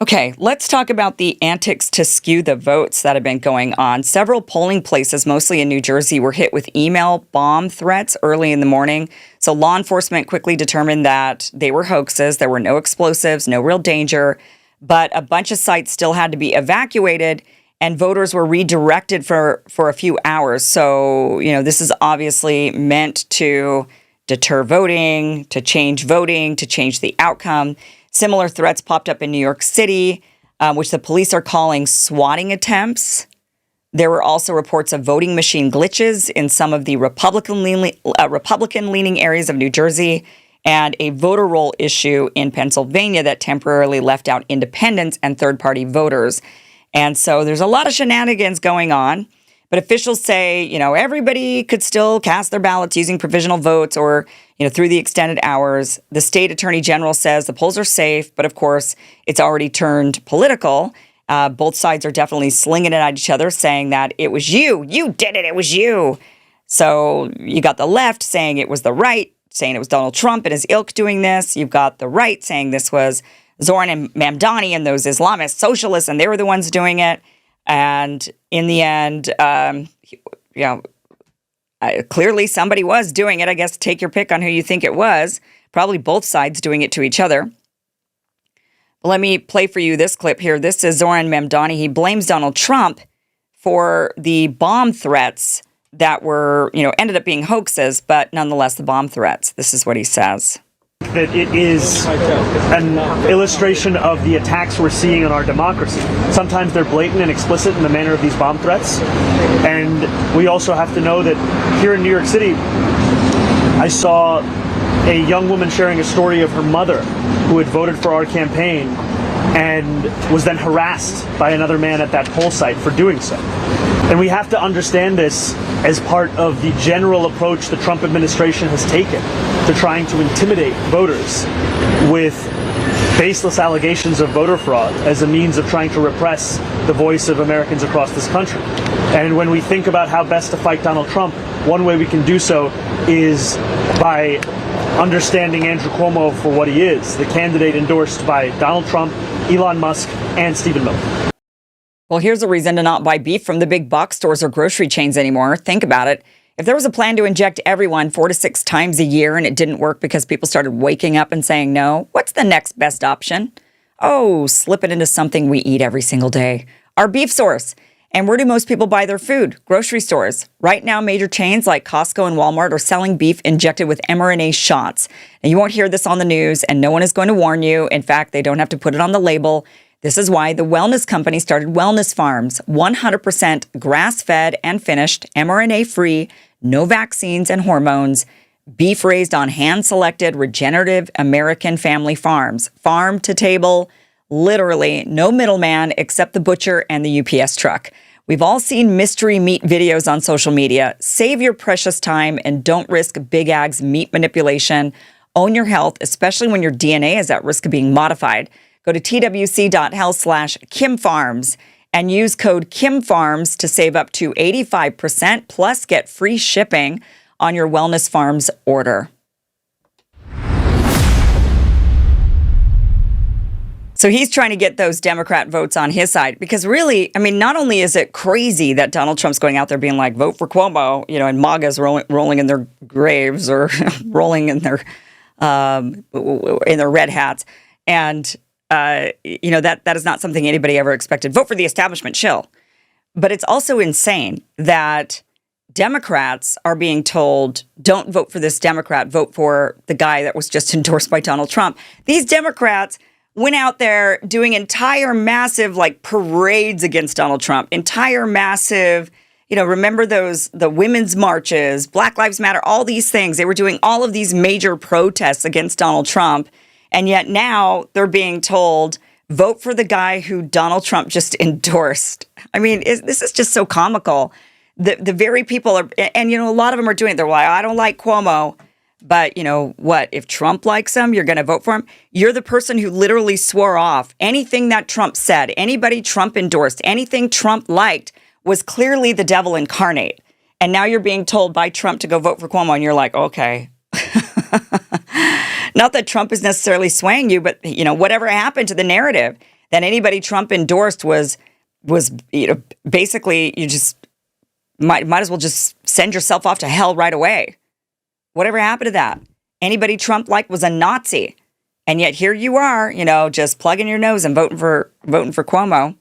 Okay, let's talk about the antics to skew the votes that have been going on. Several polling places, mostly in New Jersey, were hit with email bomb threats early in the morning. So law enforcement quickly determined that they were hoaxes. There were no explosives, no real danger, but a bunch of sites still had to be evacuated and voters were redirected for a few hours. So, this is obviously meant to deter voting, to change the outcome. Similar threats popped up in New York City, which the police are calling swatting attempts. There were also reports of voting machine glitches in some of the Republican-leaning areas of New Jersey and a voter roll issue in Pennsylvania that temporarily left out independents and third-party voters. And so there's a lot of shenanigans going on. But officials say, everybody could still cast their ballots using provisional votes or, through the extended hours. The state attorney general says the polls are safe, but of course, it's already turned political. Both sides are definitely slinging it at each other, saying that it was you. You did it. It was you. So you got the left saying it was the right, saying it was Donald Trump and his ilk doing this. You've got the right saying this was Zoran and Mamdani and those Islamist socialists, and they were the ones doing it. And in the end, clearly somebody was doing it. I guess take your pick on who you think it was. Probably both sides doing it to each other. Let me play for you this clip here. This is Zoran Mamdani. He blames Donald Trump for the bomb threats that were, ended up being hoaxes, but nonetheless the bomb threats. This is what he says. That it is an illustration of the attacks we're seeing on our democracy. Sometimes they're blatant and explicit in the manner of these bomb threats. And we also have to know that here in New York City, I saw a young woman sharing a story of her mother who had voted for our campaign and was then harassed by another man at that poll site for doing so. And we have to understand this as part of the general approach the Trump administration has taken to trying to intimidate voters with baseless allegations of voter fraud as a means of trying to repress the voice of Americans across this country. And when we think about how best to fight Donald Trump, one way we can do so is by understanding Andrew Cuomo for what he is, the candidate endorsed by Donald Trump, Elon Musk, and Stephen Miller. Well, here's a reason to not buy beef from the big box stores or grocery chains anymore. Think about it. If there was a plan to inject everyone 4 to 6 times a year and it didn't work because people started waking up and saying no, what's the next best option? Oh, slip it into something we eat every single day. Our beef source. And where do most people buy their food? Grocery stores. Right now, major chains like Costco and Walmart are selling beef injected with mRNA shots. And you won't hear this on the news, and no one is going to warn you. In fact, they don't have to put it on the label. This is why the wellness company started Wellness Farms, 100% grass-fed and finished, mRNA-free, no vaccines and hormones, beef raised on hand-selected regenerative American family farms, farm to table, literally no middleman except the butcher and the UPS truck. We've all seen mystery meat videos on social media. Save your precious time and don't risk Big Ag's meat manipulation. Own your health, especially when your DNA is at risk of being modified. Go to twc.health/KimFarms and use code KimFarms to save up to 85% plus get free shipping on your Wellness Farms order. So he's trying to get those Democrat votes on his side because really, not only is it crazy that Donald Trump's going out there being like, vote for Cuomo, and MAGA's rolling in their graves or rolling in their red hats. And, that is not something anybody ever expected. Vote for the establishment shill. But it's also insane that Democrats are being told, don't vote for this Democrat, vote for the guy that was just endorsed by Donald Trump. These Democrats went out there doing entire massive parades against Donald Trump, entire massive, remember the women's marches, Black Lives Matter, all these things. They were doing all of these major protests against Donald Trump. And yet now they're being told, vote for the guy who Donald Trump just endorsed. This is just so comical. The very people are, and a lot of them are doing it. They're like, I don't like Cuomo. But what? If Trump likes him, you're going to vote for him? You're the person who literally swore off anything that Trump said, anybody Trump endorsed, anything Trump liked was clearly the devil incarnate. And now you're being told by Trump to go vote for Cuomo. And you're like, okay. Not that Trump is necessarily swaying you, but, whatever happened to the narrative That anybody Trump endorsed was basically you just might as well just send yourself off to hell right away. Whatever happened to that? Anybody Trump liked was a Nazi. And yet here you are, just plugging your nose and voting for Cuomo.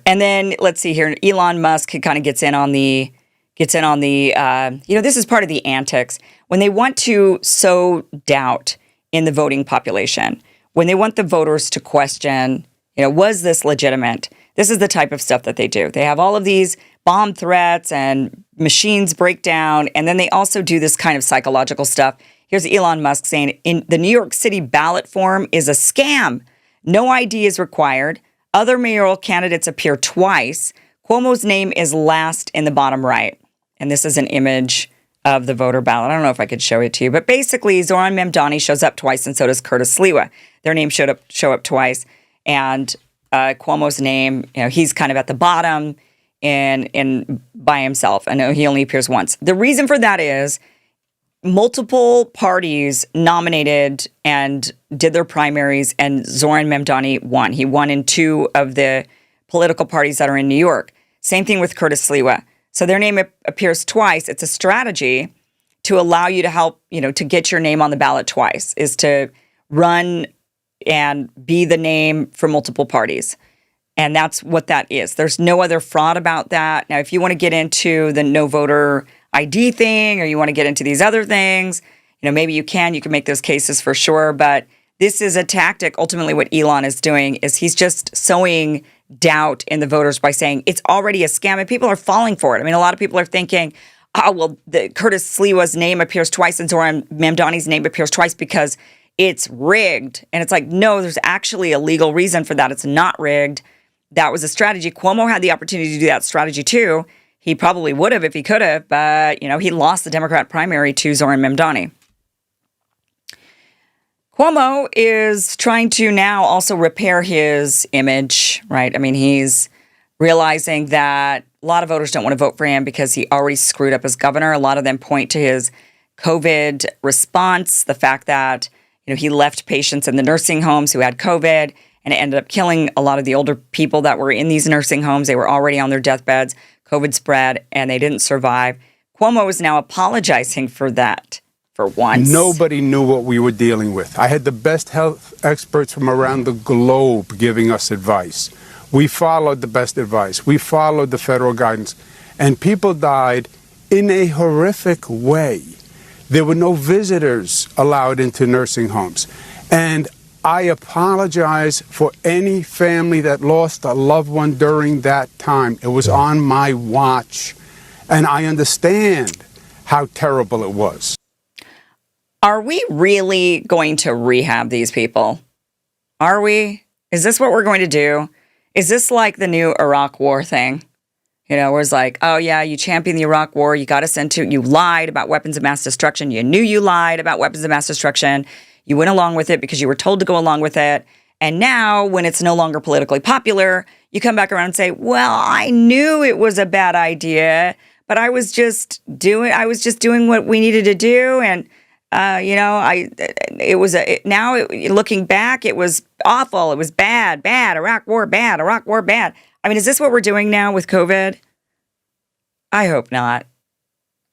And then let's see here. Elon Musk kind of gets in on the, this is part of the antics. When they want to sow doubt in the voting population, when they want the voters to question, was this legitimate? This is the type of stuff that they do. They have all of these bomb threats and machines break down. And then they also do this kind of psychological stuff. Here's Elon Musk saying, in the New York City ballot form is a scam. No ID is required. Other mayoral candidates appear twice. Cuomo's name is last in the bottom right. And this is an image of the voter ballot. I don't know if I could show it to you. But basically, Zoran Memdani shows up twice, and so does Curtis Sliwa. Their names show up twice. And Cuomo's name, he's kind of at the bottom and by himself. I know he only appears once. The reason for that is multiple parties nominated and did their primaries, and Zoran Memdani won. He won in 2 of the political parties that are in New York. Same thing with Curtis Sliwa. So their name appears twice. It's a strategy to allow you to help, to get your name on the ballot twice, is to run and be the name for multiple parties. And that's what that is. There's no other fraud about that. Now, if you want to get into the no voter ID thing, or you want to get into these other things, maybe you can make those cases for sure. But this is a tactic. Ultimately, what Elon is doing is he's just sowing doubt in the voters by saying it's already a scam, and people are falling for it. I mean, a lot of people are thinking, oh, well, the Curtis Sliwa's name appears twice and Zoran Memdani's name appears twice because it's rigged. And it's like, no, there's actually a legal reason for that. It's not rigged. That was a strategy. Cuomo had the opportunity to do that strategy too. He probably would have if he could have, but, he lost the Democrat primary to Zoran Memdani. Cuomo is trying to now also repair his image, right? I mean, he's realizing that a lot of voters don't want to vote for him because he already screwed up as governor. A lot of them point to his COVID response, the fact that, he left patients in the nursing homes who had COVID, and it ended up killing a lot of the older people that were in these nursing homes. They were already on their deathbeds. COVID spread, and they didn't survive. Cuomo is now apologizing for that for once. Nobody knew what we were dealing with. I had the best health experts from around the globe giving us advice. We followed the best advice. We followed the federal guidance. And people died in a horrific way. There were no visitors allowed into nursing homes. And I apologize for any family that lost a loved one during that time. It was on my watch. And I understand how terrible it was. Are we really going to rehab these people? Are we? Is this what we're going to do? Is this like the new Iraq war thing? Where it's like, oh yeah, you championed the Iraq war, you got us into it, you lied about weapons of mass destruction, you knew you lied about weapons of mass destruction, you went along with it because you were told to go along with it, and now when it's no longer politically popular, you come back around and say, well, I knew it was a bad idea, but I was just doing what we needed to do, and looking back, it was awful. It was bad, Iraq war, bad. I mean, is this what we're doing now with COVID? I hope not.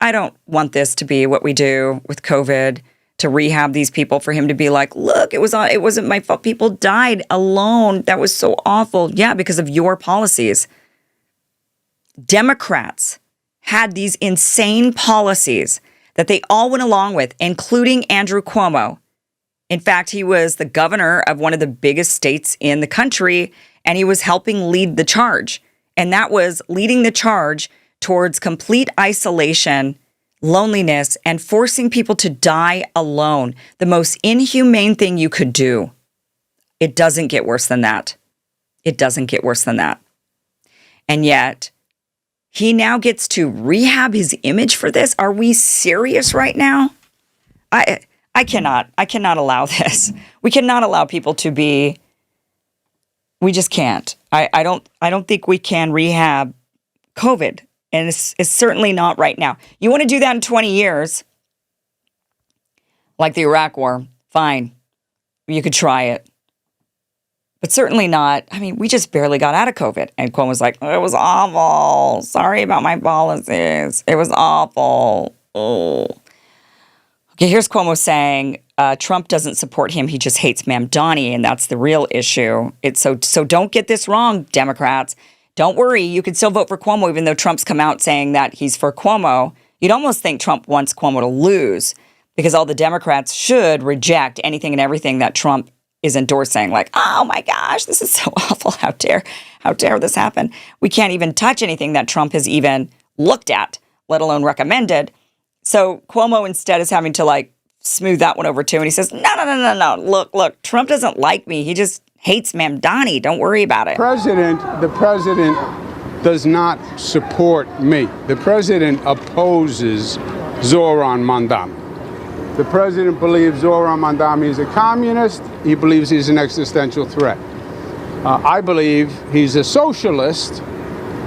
I don't want this to be what we do with COVID, to rehab these people, for him to be like, look, it wasn't my fault. People died alone. That was so awful. Yeah, because of your policies. Democrats had these insane policies that they all went along with, including Andrew Cuomo. In fact, he was the governor of one of the biggest states in the country, and he was helping lead the charge. And that was leading the charge towards complete isolation, loneliness, and forcing people to die alone. The most inhumane thing you could do. It doesn't get worse than that. It doesn't get worse than that. And yet, he now gets to rehab his image for this? Are we serious right now? I cannot allow this. We cannot allow people to be. We just can't. I don't think we can rehab COVID, and it's certainly not right now. You want to do that in 20 years, like the Iraq War? Fine. You could try it. But certainly not. I mean, we just barely got out of COVID. And Cuomo was like, it was awful. Sorry about my policies. It was awful. Oh. Okay, here's Cuomo saying Trump doesn't support him. He just hates Mamdani, and that's the real issue. So don't get this wrong, Democrats. Don't worry. You can still vote for Cuomo, even though Trump's come out saying that he's for Cuomo. You'd almost think Trump wants Cuomo to lose because all the Democrats should reject anything and everything that Trump is endorsing. Like, oh my gosh, this is so awful. How dare this happen? We can't even touch anything that Trump has even looked at, let alone recommended. So Cuomo instead is having to like smooth that one over too. And he says, no. Look, Trump doesn't like me. He just hates Mamdani. Don't worry about it. The president does not support me. The president opposes Zoran Mamdani. The president believes Zoran Mamdani is a communist. He believes he's an existential threat. I believe he's a socialist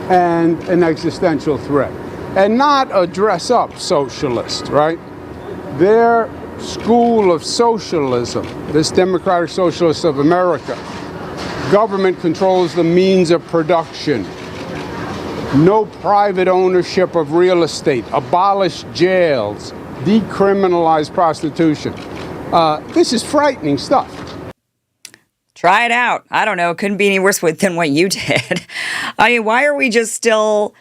and an existential threat. And not a dress-up socialist, right? Their school of socialism, this Democratic Socialists of America, government controls the means of production. No private ownership of real estate. Abolish jails. Decriminalize prostitution. This is frightening stuff. Try it out. I don't know. It couldn't be any worse than what you did. I mean, why are we just still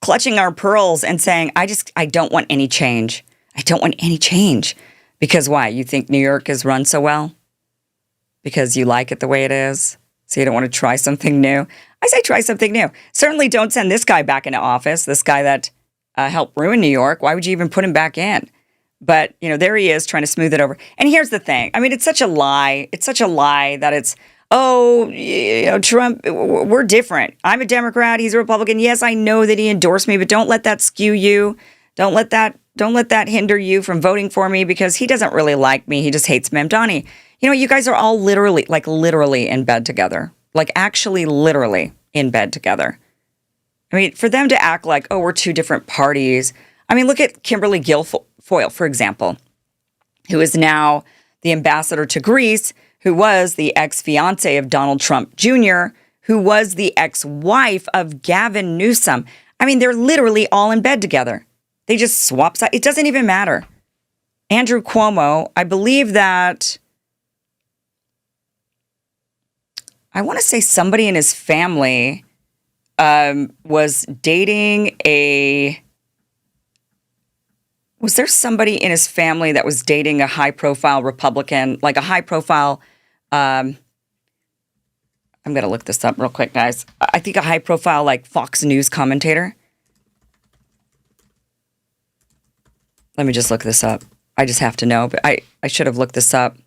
clutching our pearls and saying, I don't want any change. I don't want any change. Because why? You think New York is run so well? Because you like it the way it is? So you don't want to try something new? I say try something new. Certainly don't send this guy back into office, this guy that helped ruin New York. Why would you even put him back in? But, there he is trying to smooth it over. And here's the thing. I mean, it's such a lie. It's such a lie that it's, Trump, we're different. I'm a Democrat. He's a Republican. Yes, I know that he endorsed me, but don't let that skew you. Don't let that hinder you from voting for me because he doesn't really like me. He just hates Mamdani. You guys are all literally in bed together. Like actually literally in bed together. I mean, for them to act like, we're two different parties. I mean, look at Kimberly Guilfoyle, for example, who is now the ambassador to Greece, who was the ex-fiance of Donald Trump Jr., who was the ex-wife of Gavin Newsom. I mean, they're literally all in bed together. They just swap sides. It doesn't even matter. Andrew Cuomo, I believe that, I want to say somebody in his family was dating was there somebody in his family that was dating a high-profile Republican, like a high-profile, I'm going to look this up real quick, guys. I think a high-profile, like, Fox News commentator. Let me just look this up. I just have to know, but I should have looked this up.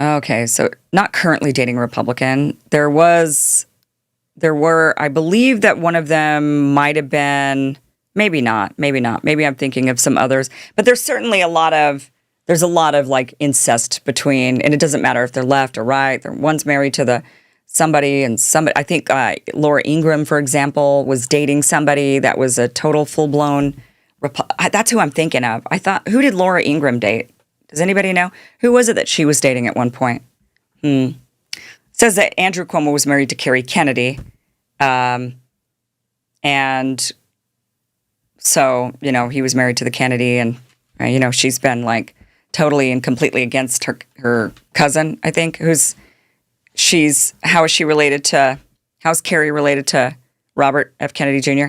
Okay, so not currently dating a Republican. There were, I believe that one of them might have been, maybe not. Maybe I'm thinking of some others. But there's certainly a lot of like incest between, and it doesn't matter if they're left or right. One's married to somebody. I think Laura Ingraham, for example, was dating somebody that was a total full-blown, that's who I'm thinking of. I thought, who did Laura Ingraham date? Does anybody know? Who was it that she was dating at one point? It says that Andrew Cuomo was married to Kerry Kennedy. And so, he was married to the Kennedy and, she's been like totally and completely against her cousin, I think, how's Kerry related to Robert F. Kennedy Jr.?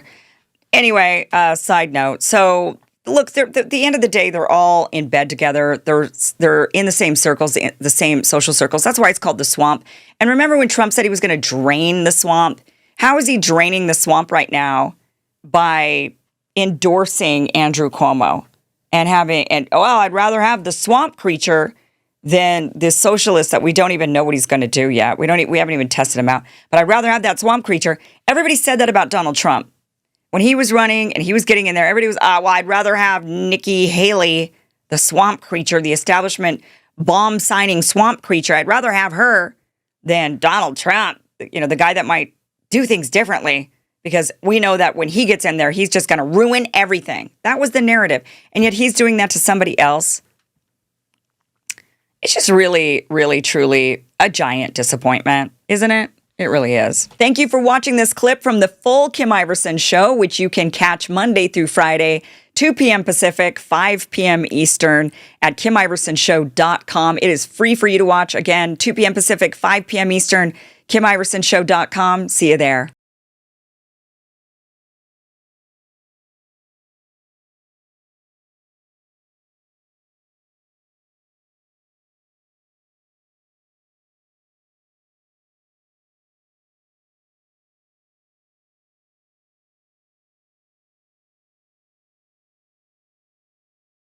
Anyway, side note. So, look, at the end of the day, they're all in bed together. They're in the same circles, the same social circles. That's why it's called the swamp. And remember when Trump said he was going to drain the swamp? How is he draining the swamp right now? By endorsing Andrew Cuomo and I'd rather have the swamp creature than this socialist that we don't even know what he's going to do yet. We haven't even tested him out. But I'd rather have that swamp creature. Everybody said that about Donald Trump. When he was running and he was getting in there, everybody was, I'd rather have Nikki Haley, the swamp creature, the establishment bomb-signing swamp creature. I'd rather have her than Donald Trump, the guy that might do things differently because we know that when he gets in there, he's just going to ruin everything. That was the narrative. And yet he's doing that to somebody else. It's just really, really, truly a giant disappointment, isn't it? It really is. Thank you for watching this clip from the full Kim Iverson show, which you can catch Monday through Friday, 2 p.m. Pacific, 5 p.m. Eastern at KimIversonShow.com. It is free for you to watch. Again, 2 p.m. Pacific, 5 p.m. Eastern, KimIversonShow.com. See you there.